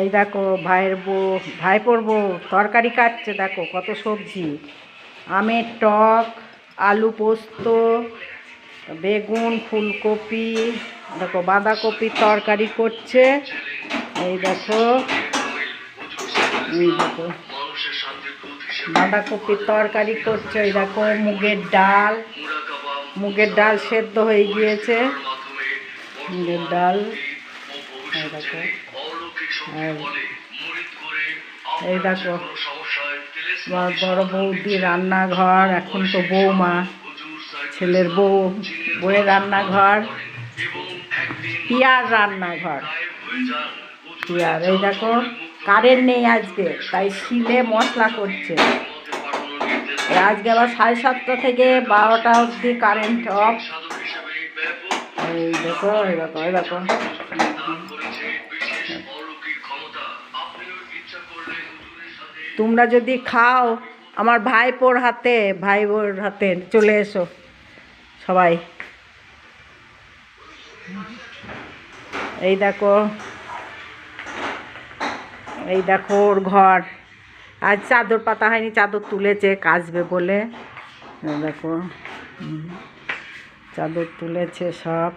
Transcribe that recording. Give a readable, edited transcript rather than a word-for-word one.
এই দেখো ভাইয়ের বউ, ভাইপোর বউ তরকারি কাটছে। দেখো কত সবজি, আমের টক, আলু পোস্ত, বেগুন, ফুলকপি, দেখো বাঁধাকপির তরকারি করছে। এই দেখো, এই দেখো বাঁধাকপির তরকারি করছে। এই দেখো মুগের ডাল সেদ্ধ হয়ে গিয়েছে। মুগের ডাল, এই দেখো। আর এই দেখো বড় বৌদি রান্নাঘর, এখন তো বৌমা, ছেলের বউয়ের রান্নাঘর, পিয়ার রান্নাঘর, পিয়ার। এই দেখো কারেন্ট নেই আজকে, তাই শিলে মশলা করছে। আজকে আবার 7:30 থেকে 12টা অবধি কারেন্ট অফ। এই দেখো, এই দেখো, এই দেখো। তোমরা যদি খাও আমার ভাইপোর হাতে চলে এসো সবাই। এই দেখো, এই দেখো ওর ঘর। আজ চাদর পাতা হয়নি, চাদর তুলেছে কাচবে বলে। দেখো চাদর তুলেছে সব।